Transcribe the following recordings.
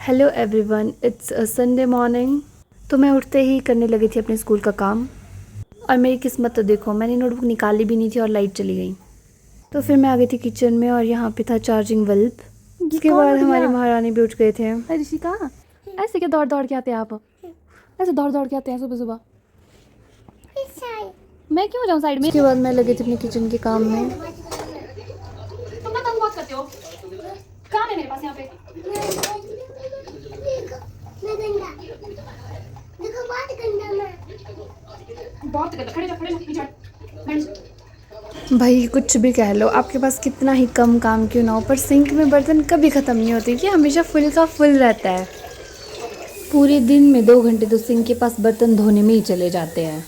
Hello everyone, it's a Sunday morning. तो मैं उठते ही करने लगी थी अपने स्कूल का काम। और मेरी किस्मत तो देखो, मैंने नोटबुक निकाली भी नहीं थी और लाइट चली गई। तो फिर मैं आ गई थी किचन में और यहाँ पे था चार्जिंग बल्ब। उसके बाद हमारी महारानी भी उठ गए थे। ऋषिका, ऐसे क्या दौड़ दौड़ के आते हैं आप? ऐसे दौड़ दौड़ के आते हैं सुबह सुबह? मैं क्यों जाऊँ साइड में? उसके बाद मैं लगी थी अपने किचन के काम में। तुम पतंग बहुत करते हो। काम है मेरे पास यहाँ पे। बहुत गंदा। खड़े जा पीछे। भाई कुछ भी कह लो, आपके पास कितना ही कम काम क्यों ना हो, पर सिंक में बर्तन कभी ख़त्म नहीं होते। ये हमेशा फुल का फुल रहता है। पूरे दिन में 2 घंटे तो सिंक के पास बर्तन धोने में ही चले जाते हैं।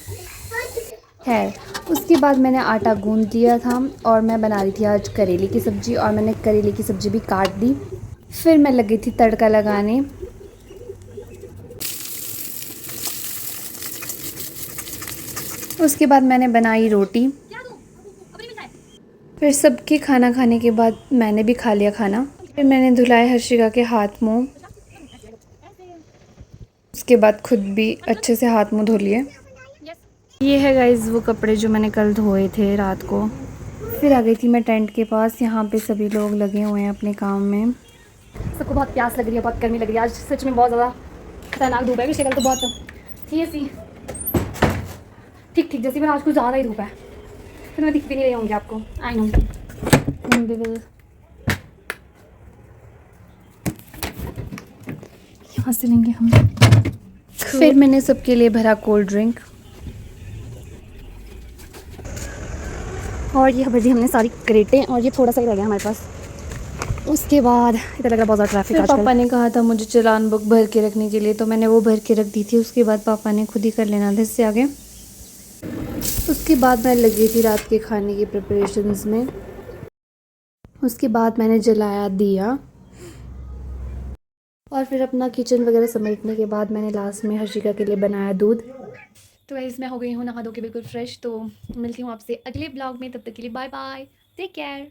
खैर, उसके बाद मैंने आटा गूंद दिया था और मैं बना रही थी आज करेले की सब्ज़ी। और मैंने करेले की सब्ज़ी भी काट दी। फिर मैं लगी थी तड़का लगाने। उसके बाद मैंने बनाई रोटी। फिर सबके खाना खाने के बाद मैंने भी खा लिया खाना। फिर मैंने धुलाए हर्षिका के हाथ मुँह। उसके बाद खुद भी अच्छे से हाथ मुँह धो लिए। ये है गाइस वो कपड़े जो मैंने कल धोए थे रात को। फिर आ गई थी मैं टेंट के पास। यहाँ पे सभी लोग लगे हुए हैं अपने काम में। सबको बहुत प्यास लग रही है, बहुत गर्मी लग रही है। आज सच में बहुत ज़्यादा खतरनाक धूप है। शक्ल तो बहुत थी ऐसी ठीक ठीक जैसी, पर आज कुछ ज़्यादा ही धूप है। फिर मैं दिख भी नहीं रही होंगी आपको। I know. यहाँ से लेंगे हम। फिर मैंने सबके लिए भरा कोल्ड ड्रिंक। और ये भर दी हमने सारी क्रेटें, और ये थोड़ा सा ही रह गया हमारे पास। उसके बाद इतना लग रहा बहुत ज़्यादा ट्रैफिक। फिर पापा ने कहा था मुझे चालान बुक भर के रखने के लिए, तो मैंने वो भर के रख दी थी। उसके बाद पापा ने खुद ही कर लेना था इससे आगे। उसके बाद मैं लगी थी रात के खाने की प्रिपरेशंस में। उसके बाद मैंने जलाया दिया और फिर अपना किचन वगैरह समेटने के बाद मैंने लास्ट में हर्षिका के लिए बनाया दूध। तो गाइस मैं हो गई हूँ नहा धो के बिल्कुल फ्रेश। तो मिलती हूँ आपसे अगले ब्लॉग में, तब तक के लिए बाय बाय, टेक केयर।